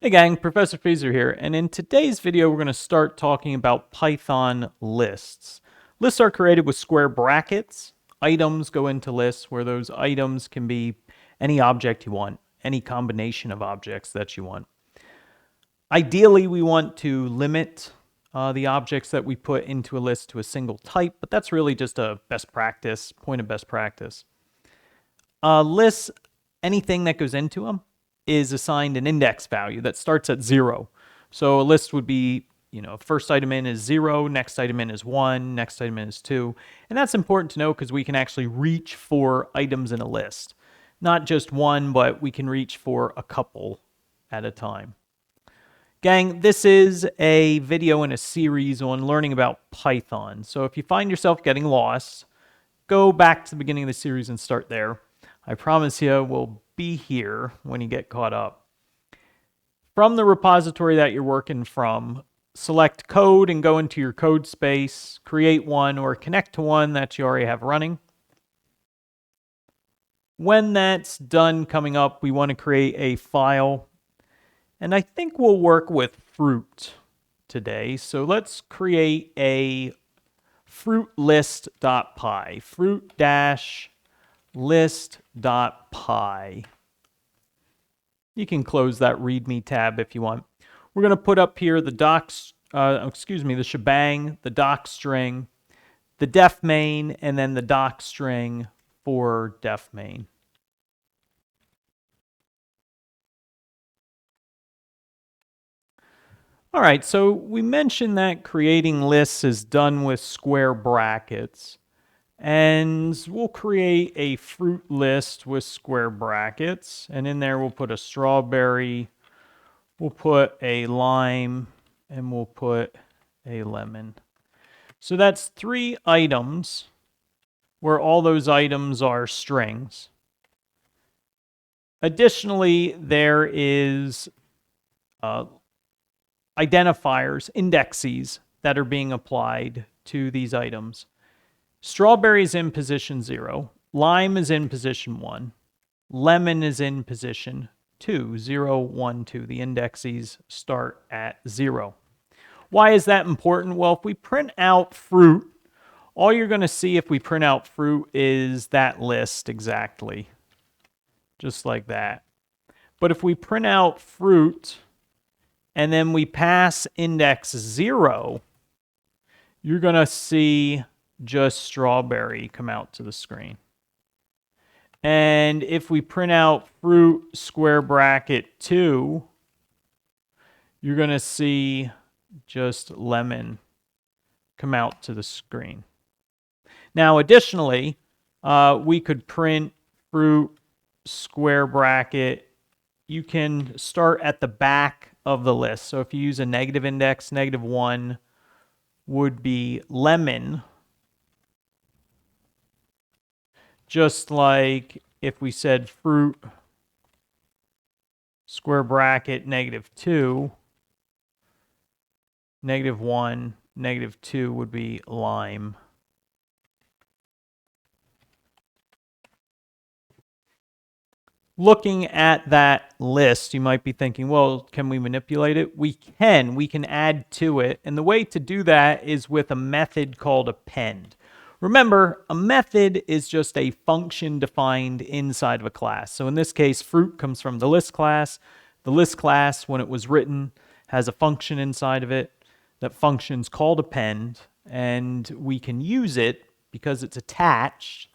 Hey gang, Professor Feeser here, and in today's video we're going to start talking about Python lists. Lists are created with square brackets. Items go into lists where those items can be any object you want, any combination of objects that you want. Ideally, we want to limit the objects that we put into a list to a single type, but that's really just a best practice, point of best practice. Lists, anything that goes into them, is assigned an index value that starts at 0. So a list would be, first item in is 0, next item in is 1, next item in is 2. And that's important to know because we can actually reach for items in a list. Not just one, but we can reach for a couple at a time. Gang, this is a video in a series on learning about Python. So if you find yourself getting lost, go back to the beginning of the series and start there. I promise you we'll be here when you get caught up. From the repository that you're working from, select code and go into your Codespace, create one or connect to one that you already have running. When that's done coming up, we want to create a file. And I think we'll work with fruit today. So let's create a fruit list.py, fruit-list.py. You can close that README tab if you want. We're going to put up here the the shebang, the doc string, the def main, and then the doc string for def main. All right, so we mentioned that creating lists is done with square brackets. And we'll create a fruit list with square brackets. And in there, we'll put a strawberry, we'll put a lime, and we'll put a lemon. So that's 3 items where all those items are strings. Additionally, there is identifiers, indexes that are being applied to these items. Strawberry is in position 0. Lime is in position 1. Lemon is in position 2. 0, 1, 2. The indexes start at 0. Why is that important? Well, if we print out fruit, all you're going to see if we print out fruit is that list exactly. Just like that. But if we print out fruit and then we pass index 0, you're going to see just strawberry come out to the screen. And if we print out fruit square bracket 2, you're going to see just lemon come out to the screen. Now, additionally, we could print fruit square bracket. You can start at the back of the list. So if you use a negative index, -1 would be lemon. Just like if we said fruit square bracket -2, -1, -2 would be lime. Looking at that list, you might be thinking, well, can we manipulate it? We can. We can add to it. And the way to do that is with a method called append. Remember, a method is just a function defined inside of a class. So in this case, fruit comes from the list class. The list class, when it was written, has a function inside of it. That function's called append, and we can use it because it's attached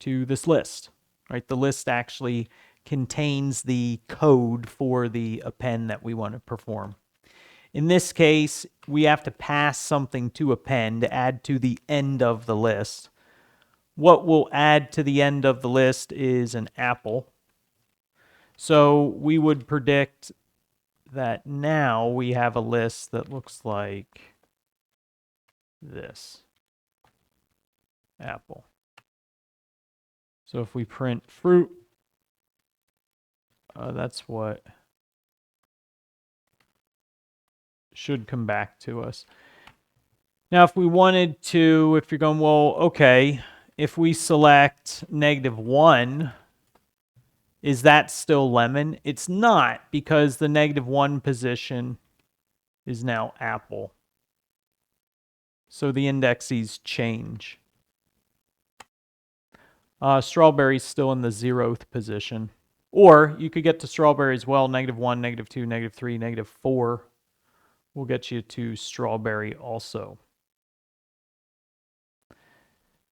to this list. Right? The list actually contains the code for the append that we want to perform. In this case, we have to pass something to append, add to the end of the list. What we'll add to the end of the list is an apple. So we would predict that now we have a list that looks like this. Apple. So if we print fruit, that's what should come back to us. Now, if we wanted to, if you're going, well, okay, if we select -1, Is that still lemon? It's not, because the -1 position is now apple. So the indexes change. Strawberry's still in the 0th position. Or you could get to strawberry as well, -1, -2, -3, -4. We'll get you to strawberry also.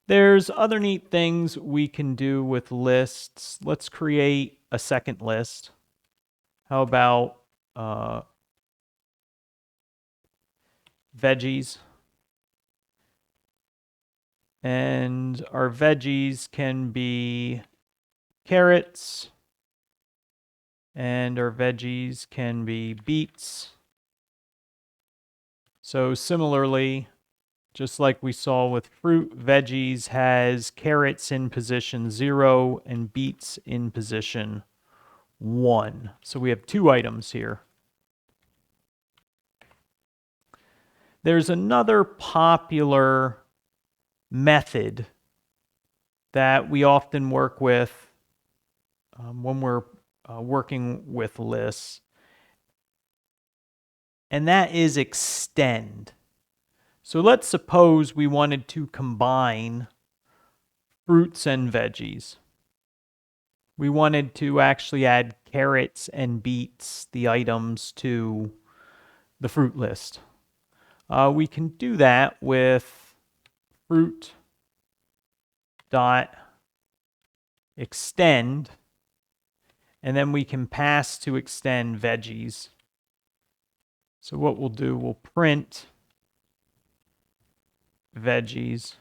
There's other neat things we can do with lists. Let's create a second list. How about veggies? And our veggies can be carrots, and our veggies can be beets. So similarly, just like we saw with fruit, veggies has carrots in position 0 and beets in position 1. So we have 2 items here. There's another popular method that we often work with when we're working with lists, and that is extend. So let's suppose we wanted to combine fruits and veggies. We wanted to actually add carrots and beets, the items, to the fruit list. We can do that with fruit.extend, and then we can pass to extend veggies. So what we'll do, we'll print veggies,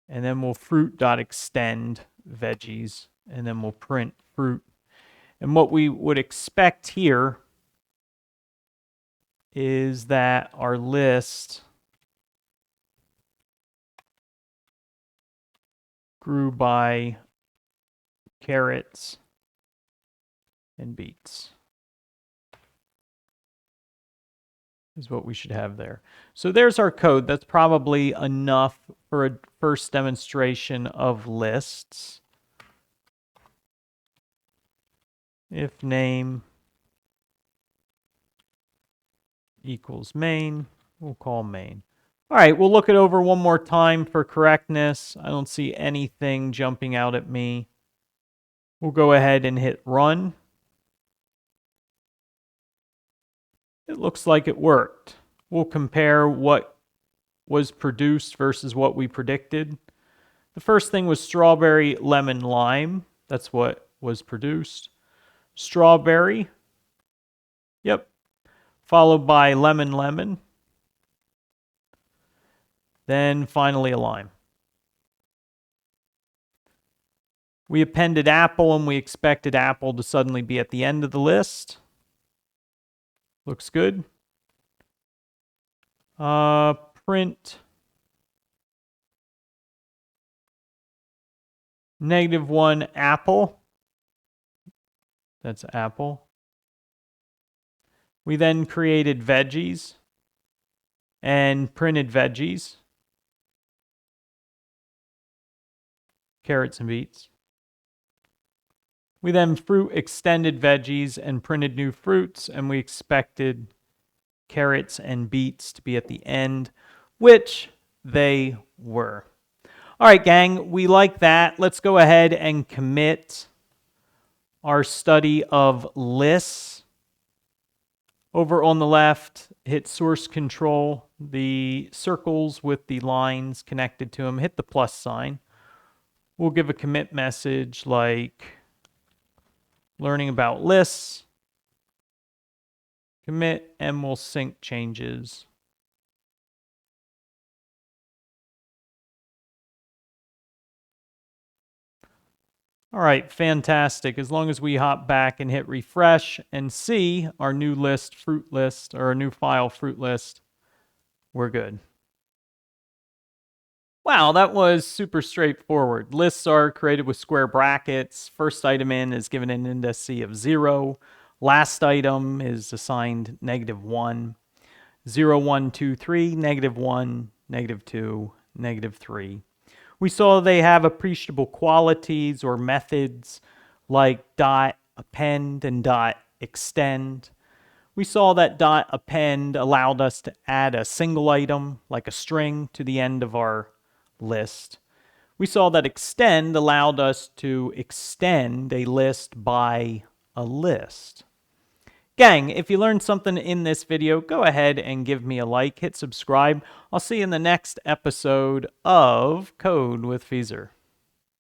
and then we'll fruit.extend veggies, and then we'll print fruit. And what we would expect here is that our list grew by carrots and beets. Is what we should have there. So there's our code. That's probably enough for a first demonstration of lists. If name equals main, we'll call main. All right, we'll look it over one more time for correctness. I don't see anything jumping out at me. We'll go ahead and hit run. It looks like it worked. We'll compare what was produced versus what we predicted. The first thing was strawberry, lemon, lime. That's what was produced. Strawberry. Yep. Followed by lemon, lemon. Then finally a lime. We appended apple, and we expected apple to suddenly be at the end of the list. Looks good. Print -1 apple. That's apple. We then created veggies and printed veggies. Carrots and beets. We then fruit extended veggies and printed new fruits, and we expected carrots and beets to be at the end, which they were. All right, gang, we like that. Let's go ahead and commit our study of lists. Over on the left, hit source control, the circles with the lines connected to them, hit the plus sign. We'll give a commit message like learning about lists, commit, and we'll sync changes. All right, fantastic. As long as we hop back and hit refresh and see our new list, fruit list, or our new file, fruit list, we're good. Wow, that was super straightforward. Lists are created with square brackets. First item in is given an index of 0. Last item is assigned -1. 0, 1, 2, 3, -1, -2, -3. We saw they have appreciable qualities or methods like .append and .extend. We saw that .append allowed us to add a single item, like a string, to the end of our list. We saw that extend allowed us to extend a list by a list. Gang, if you learned something in this video, go ahead and give me a like, hit subscribe. I'll see you in the next episode of Code with Feeser.